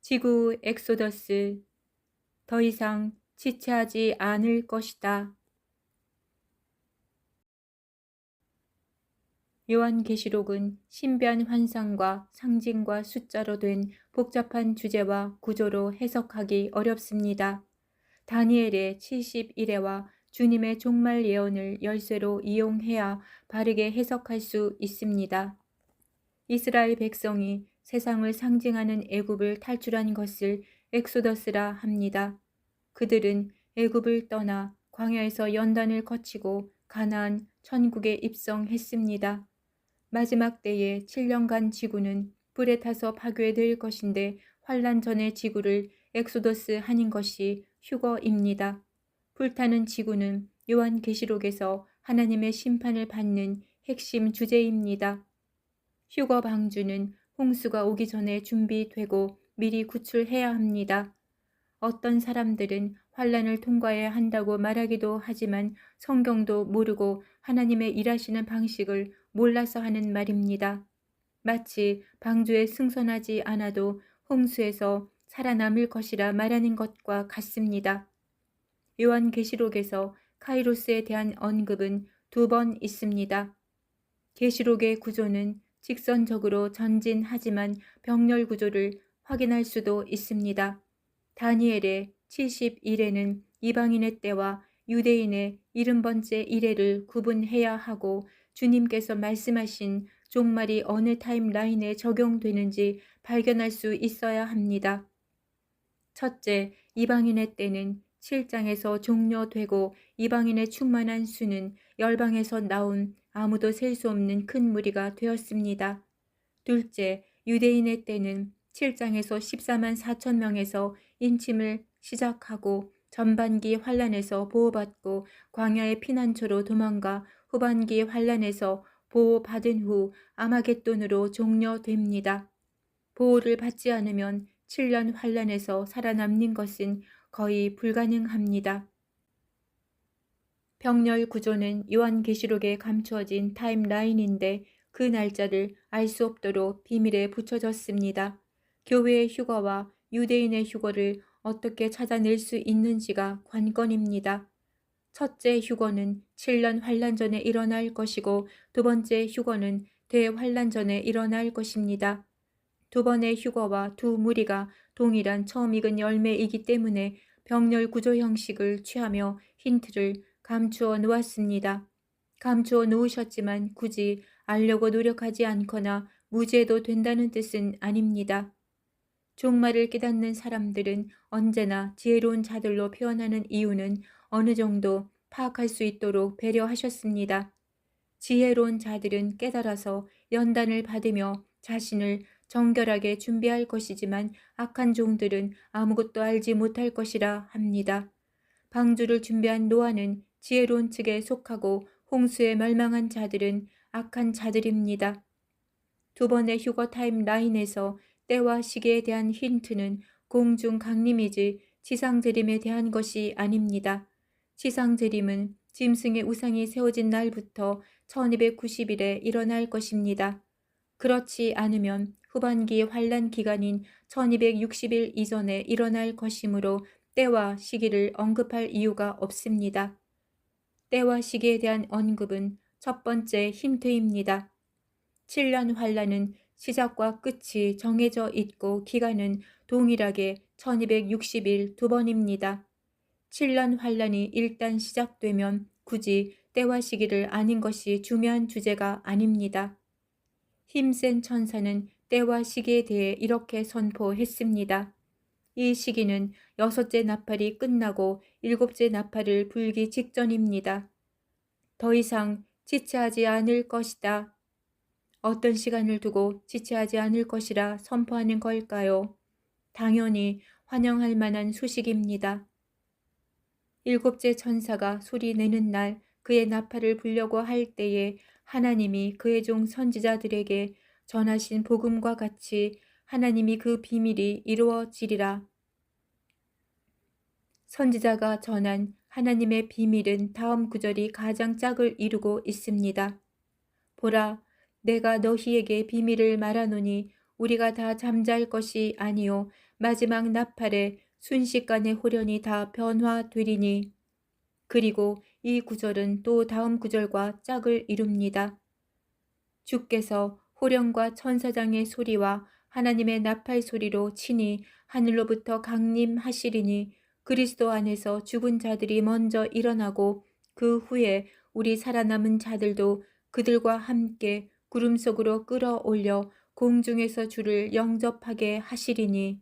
지구 엑소더스. 더 이상 지체하지 않을 것이다. 요한계시록은 신비한 환상과 상징과 숫자로 된 복잡한 주제와 구조로 해석하기 어렵습니다. 다니엘의 70일에와 주님의 종말 예언을 열쇠로 이용해야 바르게 해석할 수 있습니다. 이스라엘 백성이 세상을 상징하는 애굽을 탈출한 것을 엑소더스라 합니다. 그들은 애굽을 떠나 광야에서 연단을 거치고 가나안 천국에 입성했습니다. 마지막 때에 7년간 지구는 불에 타서 파괴될 것인데 환란 전의 지구를 엑소더스 하는 것이 휴거입니다. 불타는 지구는 요한계시록에서 하나님의 심판을 받는 핵심 주제입니다. 휴거 방주는 홍수가 오기 전에 준비되고 미리 구출해야 합니다. 어떤 사람들은 환란을 통과해야 한다고 말하기도 하지만 성경도 모르고 하나님의 일하시는 방식을 몰라서 하는 말입니다. 마치 방주에 승선하지 않아도 홍수에서 살아남을 것이라 말하는 것과 같습니다. 요한계시록에서 카이로스에 대한 언급은 2번 있습니다. 계시록의 구조는 직선적으로 전진하지만 병렬 구조를 확인할 수도 있습니다. 다니엘의 70일에는 이방인의 때와 유대인의 70번째 이래를 구분해야 하고 주님께서 말씀하신 종말이 어느 타임라인에 적용되는지 발견할 수 있어야 합니다. 첫째, 이방인의 때는 7장에서 종료되고 이방인의 충만한 수는 열방에서 나온 아무도 셀 수 없는 큰 무리가 되었습니다. 둘째, 유대인의 때는 7장에서 14만 4천 명에서 인침을 시작하고 전반기 환란에서 보호받고 광야의 피난처로 도망가 후반기 환란에서 보호받은 후 아마겟돈으로 종료됩니다. 보호를 받지 않으면 7년 환란에서 살아남는 것은 거의 불가능합니다. 병렬 구조는 요한계시록에 감추어진 타임라인인데 그 날짜를 알 수 없도록 비밀에 붙여졌습니다. 교회의 휴거와 유대인의 휴거를 어떻게 찾아낼 수 있는지가 관건입니다. 첫째 휴거는 7년 환란 전에 일어날 것이고 두 번째 휴거는 대환란 전에 일어날 것입니다. 두 번의 휴거와 두 무리가 동일한 처음 익은 열매이기 때문에 병렬 구조 형식을 취하며 힌트를 감추어 놓았습니다. 감추어 놓으셨지만 굳이 알려고 노력하지 않거나 무지해도 된다는 뜻은 아닙니다. 종말을 깨닫는 사람들은 언제나 지혜로운 자들로 표현하는 이유는 어느 정도 파악할 수 있도록 배려하셨습니다. 지혜로운 자들은 깨달아서 연단을 받으며 자신을 정결하게 준비할 것이지만 악한 종들은 아무것도 알지 못할 것이라 합니다. 방주를 준비한 노아는 지혜로운 측에 속하고 홍수에 멸망한 자들은 악한 자들입니다. 두 번의 휴거 타임라인에서 때와 시기에 대한 힌트는 공중 강림이지 지상 재림에 대한 것이 아닙니다. 지상 재림은 짐승의 우상이 세워진 날부터 1290일에 일어날 것입니다. 그렇지 않으면 후반기 환란 기간인 1260일 이전에 일어날 것이므로 때와 시기를 언급할 이유가 없습니다. 때와 시기에 대한 언급은 첫 번째 힌트입니다. 7년 환란은 시작과 끝이 정해져 있고 기간은 동일하게 1260일 2번입니다. 7년 환란이 일단 시작되면 굳이 때와 시기를 아는 것이 중요한 주제가 아닙니다. 힘센 천사는 때와 시기에 대해 이렇게 선포했습니다. 이 시기는 6째 나팔이 끝나고 7째 나팔을 불기 직전입니다. 더 이상 지체하지 않을 것이다. 어떤 시간을 두고 지체하지 않을 것이라 선포하는 걸까요? 당연히 환영할 만한 소식입니다. 7째 천사가 소리 내는 날 그의 나팔을 불려고 할 때에 하나님이 그의 종 선지자들에게 전하신 복음과 같이 하나님이 그 비밀이 이루어지리라. 선지자가 전한 하나님의 비밀은 다음 구절이 가장 짝을 이루고 있습니다. 보라, 내가 너희에게 비밀을 말하노니 우리가 다 잠잘 것이 아니요 마지막 나팔에 순식간에 홀연히 다 변화되리니. 그리고 이 구절은 또 다음 구절과 짝을 이룹니다. 주께서 호령과 천사장의 소리와 하나님의 나팔 소리로 친히 하늘로부터 강림하시리니 그리스도 안에서 죽은 자들이 먼저 일어나고 그 후에 우리 살아남은 자들도 그들과 함께 구름 속으로 끌어올려 공중에서 주를 영접하게 하시리니.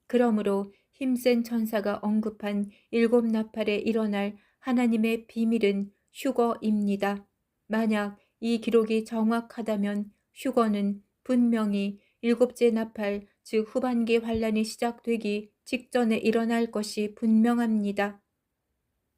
그러므로 힘센 천사가 언급한 일곱 나팔에 일어날 하나님의 비밀은 휴거입니다. 만약 이 기록이 정확하다면 휴거는 분명히 일곱째 나팔, 즉 후반기 환란이 시작되기 직전에 일어날 것이 분명합니다.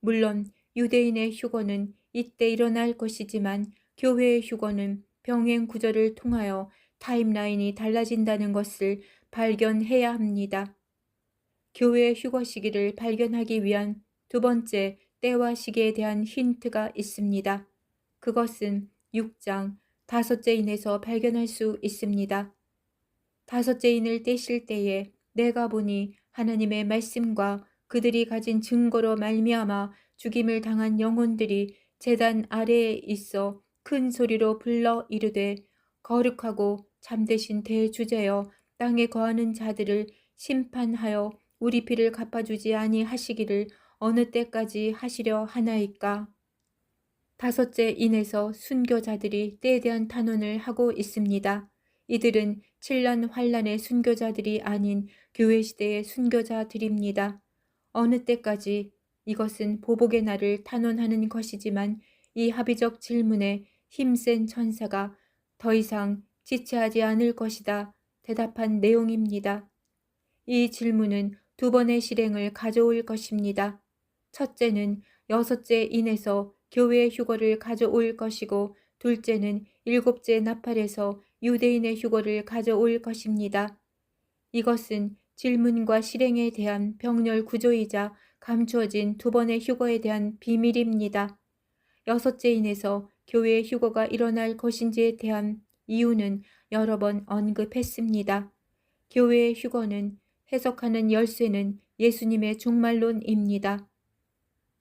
물론 유대인의 휴거는 이때 일어날 것이지만 교회의 휴거는 병행 구절을 통하여 타임라인이 달라진다는 것을 발견해야 합니다. 교회의 휴거 시기를 발견하기 위한 두 번째 때와 시기에 대한 힌트가 있습니다. 그것은 6장 다섯째 인에서 발견할 수 있습니다. 다섯째 인을 떼실 때에 내가 보니 하나님의 말씀과 그들이 가진 증거로 말미암아 죽임을 당한 영혼들이 제단 아래에 있어 큰 소리로 불러 이르되 거룩하고 참되신 대주제여 땅에 거하는 자들을 심판하여 우리 피를 갚아주지 아니하시기를 어느 때까지 하시려 하나이까. 다섯째 인에서 순교자들이 때에 대한 탄원을 하고 있습니다. 이들은 7년 환란의 순교자들이 아닌 교회 시대의 순교자들입니다. 어느 때까지? 이것은 보복의 날을 탄원하는 것이지만 이 합의적 질문에 힘센 천사가 더 이상 지체하지 않을 것이다 대답한 내용입니다. 이 질문은 두 번의 실행을 가져올 것입니다. 첫째는 여섯째 인에서 교회의 휴거를 가져올 것이고 둘째는 일곱째 나팔에서 유대인의 휴거를 가져올 것입니다. 이것은 질문과 실행에 대한 병렬 구조이자 감추어진 두 번의 휴거에 대한 비밀입니다. 여섯째 인에서 교회의 휴거가 일어날 것인지에 대한 이유는 여러 번 언급했습니다. 교회의 휴거는 해석하는 열쇠는 예수님의 종말론입니다.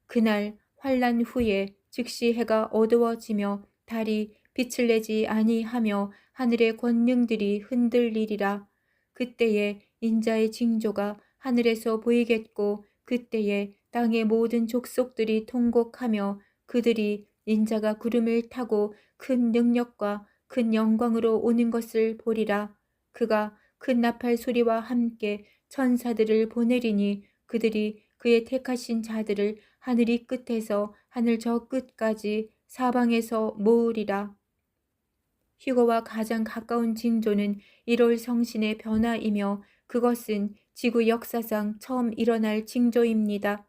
그날 환란 후에 즉시 해가 어두워지며 달이 빛을 내지 아니하며 하늘의 권능들이 흔들리리라. 그때에 인자의 징조가 하늘에서 보이겠고 그때에 땅의 모든 족속들이 통곡하며 그들이 인자가 구름을 타고 큰 능력과 큰 영광으로 오는 것을 보리라. 그가 큰 나팔 소리와 함께 천사들을 보내리니 그들이 그의 택하신 자들을 하늘이 끝에서 하늘 저 끝까지 사방에서 모으리라. 휴거와 가장 가까운 징조는 1월 성신의 변화이며 그것은 지구 역사상 처음 일어날 징조입니다.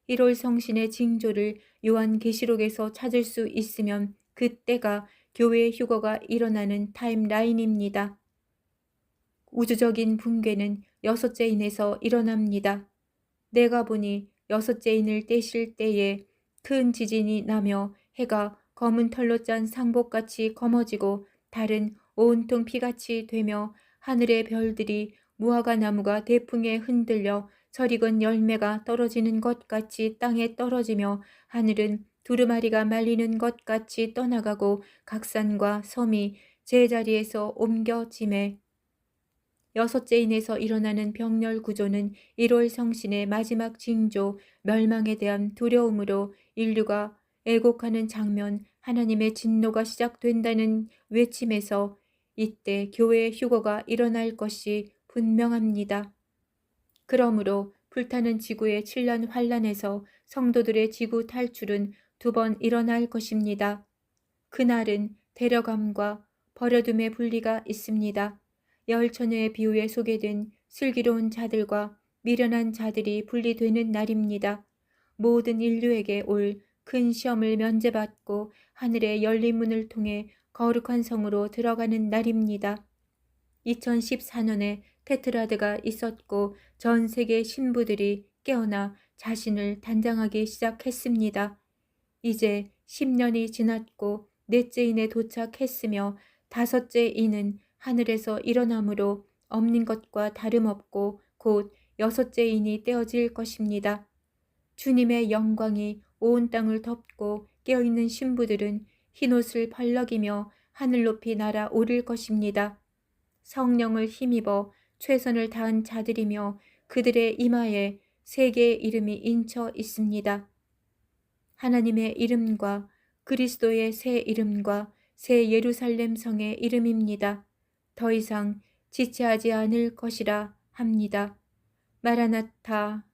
1월 성신의 징조를 요한계시록에서 찾을 수 있으면 그때가 교회의 휴거가 일어나는 타임라인입니다. 우주적인 붕괴는 여섯째 인에서 일어납니다. 내가 보니 여섯째 인을 떼실 때에 큰 지진이 나며 해가 검은 털로 짠 상복같이 검어지고 달은 온통 피같이 되며 하늘의 별들이 무화과 나무가 대풍에 흔들려 설익은 열매가 떨어지는 것 같이 땅에 떨어지며 하늘은 두루마리가 말리는 것 같이 떠나가고 각 산과 섬이 제자리에서 옮겨짐에. 여섯째 인에서 일어나는 병렬 구조는 1월 성신의 마지막 징조, 멸망에 대한 두려움으로 인류가 애곡하는 장면, 하나님의 진노가 시작된다는 외침에서 이때 교회의 휴거가 일어날 것이 분명합니다. 그러므로 불타는 지구의 7년 환란에서 성도들의 지구 탈출은 두 번 일어날 것입니다. 그날은 데려감과 버려둠의 분리가 있습니다. 열처녀의 비유에 소개된 슬기로운 자들과 미련한 자들이 분리되는 날입니다. 모든 인류에게 올 큰 시험을 면제받고 하늘의 열린 문을 통해 거룩한 성으로 들어가는 날입니다. 2014년에 테트라드가 있었고 전 세계 신부들이 깨어나 자신을 단장하기 시작했습니다. 이제 10년이 지났고 넷째 인에 도착했으며 다섯째 인은 하늘에서 일어나므로 없는 것과 다름없고 곧 여섯째 인이 떼어질 것입니다. 주님의 영광이 온 땅을 덮고 깨어있는 신부들은 흰옷을 벌럭이며 하늘 높이 날아오를 것입니다. 성령을 힘입어 최선을 다한 자들이며 그들의 이마에 세 개의 이름이 인쳐 있습니다. 하나님의 이름과 그리스도의 새 이름과 새 예루살렘 성의 이름입니다. 더 이상 지체하지 않을 것이라 합니다. 마라나타